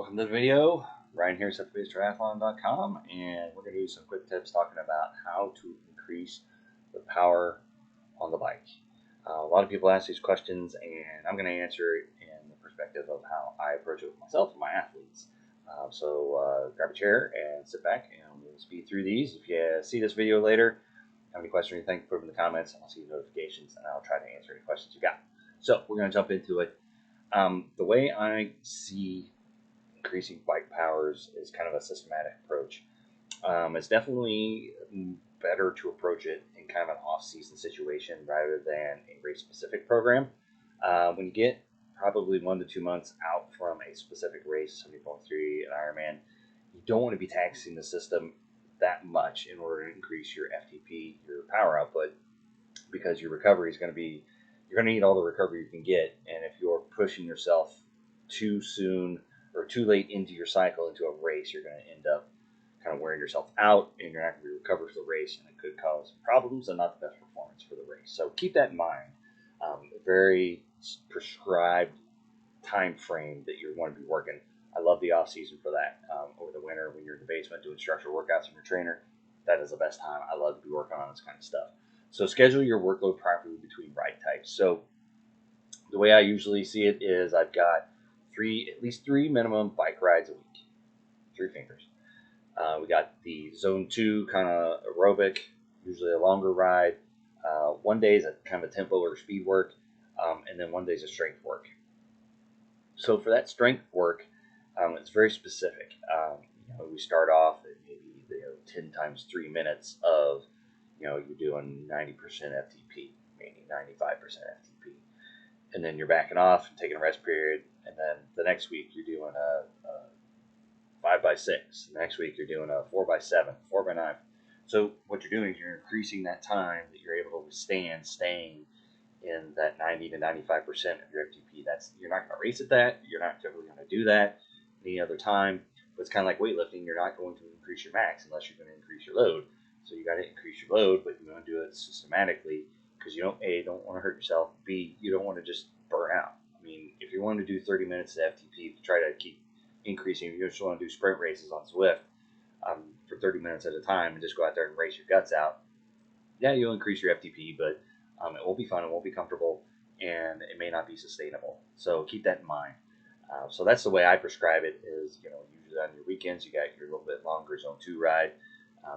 Welcome to the video. Ryan here at Triathlon.com, and we're going to do some quick tips talking about how to increase the power on the bike. A lot of people ask these questions, and I'm going to answer it in the perspective of how I approach it with myself and my athletes. So grab a chair and sit back, and we'll speed through these. If you see this video later, have any questions or anything, put them in the comments. I'll see notifications, and I'll try to answer any questions you got. So we're going to jump into it. The way I see increasing bike powers is kind of a systematic approach. It's definitely better to approach it in kind of an off-season situation rather than a race-specific program. When you get probably 1 to 2 months out from a specific race, 70.3, an Ironman, you don't want to be taxing the system that much in order to increase your FTP, your power output, because your recovery is going to be, you're going to need all the recovery you can get. And if you're pushing yourself too soon or too late into your cycle, into a race, you're going to end up kind of wearing yourself out, and you're not going to recover for the race, and it could cause problems and not the best performance for the race. So keep that in mind. A very prescribed time frame that you want to be working. I love the off season for that. Over the winter, when you're in the basement doing structural workouts with your trainer, that is the best time. I love to be working on this kind of stuff. So schedule your workload properly between ride types. So the way I usually see it is I've got at least three minimum bike rides a week. 3 fingers. We got the zone 2 kind of aerobic, usually a longer ride. 1 day is a kind of a tempo or speed work, and then 1 day is a strength work. So for that strength work, it's very specific. We start off at maybe 10 times 3 minutes of, you're doing 90% FTP, meaning 95% FTP. And then you're backing off and taking a rest period. And then the next week you're doing a 5x6. The next week you're doing a 4x7, 4x9. So what you're doing is you're increasing that time that you're able to withstand staying in that 90 to 95% of your FTP. You're not going to race at that. You're not typically going to do that any other time. But it's kind of like weightlifting. You're not going to increase your max unless you're going to increase your load. So you got to increase your load, but you want to do it systematically because you don't want to hurt yourself. B, you don't want to just burn out. I mean, if you want to do 30 minutes of FTP, try to keep increasing. If you just want to do sprint races on Zwift for 30 minutes at a time and just go out there and race your guts out, yeah, you'll increase your FTP, but it won't be fun, it won't be comfortable, and it may not be sustainable. So keep that in mind. So that's the way I prescribe it is, usually on your weekends, you got your little bit longer zone 2 ride.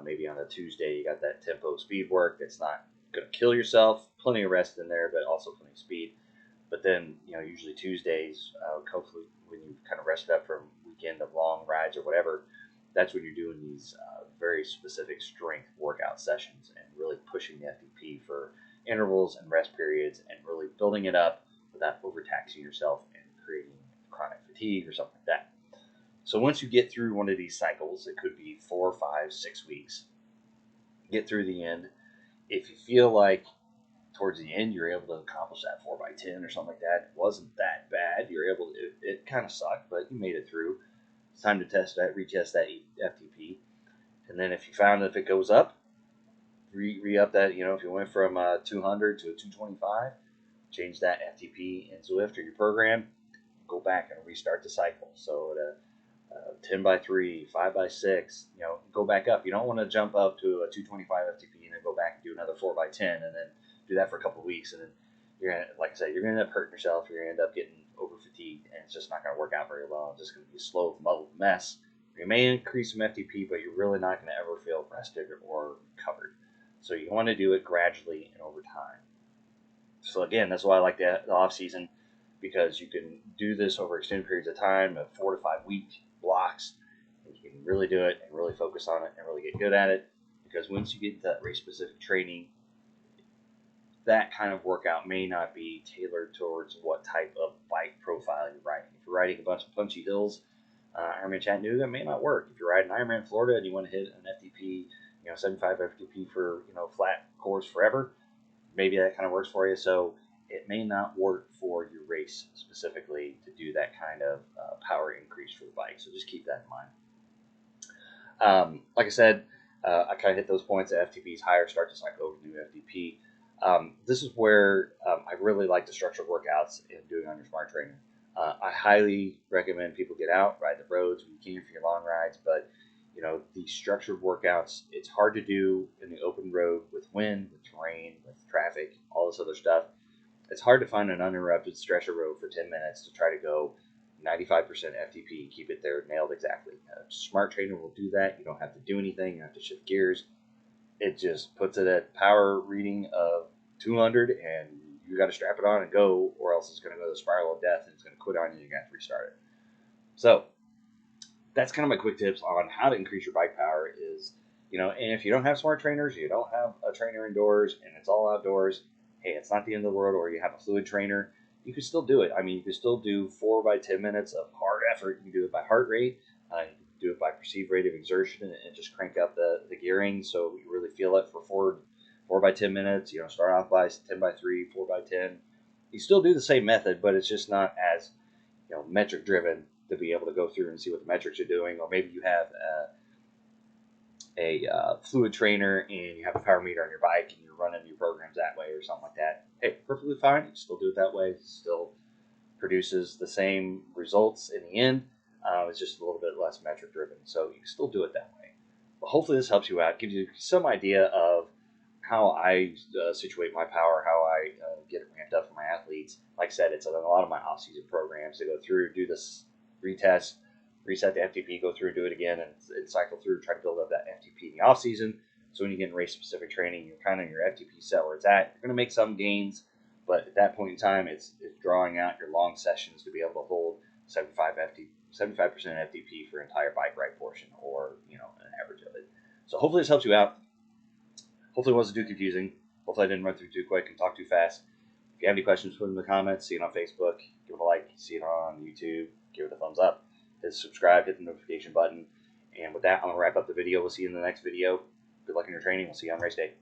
Maybe on a Tuesday, you got that tempo speed work that's not going to kill yourself. Plenty of rest in there, but also plenty of speed. But then, usually Tuesdays, hopefully when you kind of rested up from weekend of long rides or whatever, that's when you're doing these very specific strength workout sessions and really pushing the FTP for intervals and rest periods and really building it up without overtaxing yourself and creating chronic fatigue or something like that. So once you get through one of these cycles, it could be 4, 5, 6 weeks, get through the end. If you feel like towards the end you're able to accomplish that 4x10 or something like that, it wasn't that bad, it kind of sucked, but you made it through. It's time to retest that FTP. And then if you found that if it goes up, re-up that, if you went from 200 to a 225, change that FTP in Zwift or your program, go back and restart the cycle. So 10x3, 5x6, go back up. You don't want to jump up to a 225 FTP and then go back and do another 4x10 and then do that for a couple of weeks. And then you're going to, like I said, you're going to end up hurting yourself. You're going to end up getting over fatigued, and it's just not going to work out very well. It's just going to be a slow, muddled mess. You may increase some FTP, but you're really not going to ever feel rested or recovered. So you want to do it gradually and over time. So again, that's why I like the off season, because you can do this over extended periods of time, 4 to 5 week blocks, and you can really do it and really focus on it and really get good at it. Because once you get into that race specific training, that kind of workout may not be tailored towards what type of bike profile you're riding. If you're riding a bunch of punchy hills, Ironman Chattanooga may not work. If you're riding Ironman Florida and you want to hit an FTP, 75 FTP for flat course forever, maybe that kind of works for you. So it may not work for your race specifically to do that kind of power increase for the bike. So just keep that in mind. Like I said, I kind of hit those points. The FTP is higher, start to cycle over new FTP. This is where I really like the structural workouts and doing on your smart trainer. I highly recommend people get out, ride the roads when you can for your long rides. But these structured workouts, it's hard to do in the open road with wind, with terrain, with traffic, all this other stuff. It's hard to find an uninterrupted stretch of road for 10 minutes to try to go 95% FTP, keep it there nailed exactly. A smart trainer will do that. You don't have to do anything. You don't have to shift gears. It just puts it at power reading of 200, and you got to strap it on and go, or else it's going to go to the spiral of death and it's going to quit on you and you're going to have to restart it. So that's kind of my quick tips on how to increase your bike power is, and if you don't have smart trainers, you don't have a trainer indoors and it's all outdoors, hey, it's not the end of the world, or you have a fluid trainer, you can still do it. I mean, you can still do 4 by 10 minutes of hard effort. You can do it by heart rate. You can do it by perceived rate of exertion and just crank up the gearing so you really feel it for 4 by 10 minutes. Start off by 10 by 3, 4 by 10. You still do the same method, but it's just not as metric driven to be able to go through and see what the metrics are doing. Or maybe you have a fluid trainer and you have a power meter on your bike and you're running your programs that way or something like that. Hey, perfectly fine. You still do it that way. It still produces the same results in the end. It's just a little bit less metric driven. So you can still do it that way. But hopefully this helps you out, gives you some idea of how I situate my power, how I get it ramped up for my athletes. Like I said, it's in a lot of my off-season programs. They go through, do this retest, reset the FTP, go through, do it again, and cycle through, try to build up that FTP in the off-season. So when you get in race-specific training, you're kind of your FTP set where it's at. You're going to make some gains, but at that point in time, it's drawing out your long sessions to be able to hold 75% FTP for entire bike ride portion, or an average of it. So hopefully this helps you out. Hopefully it wasn't too confusing. Hopefully I didn't run through too quick and talk too fast. If you have any questions, put them in the comments. See it on Facebook. Give it a like. See it on YouTube. Give it a thumbs up. Hit subscribe. Hit the notification button. And with that, I'm going to wrap up the video. We'll see you in the next video. Good luck in your training. We'll see you on race day.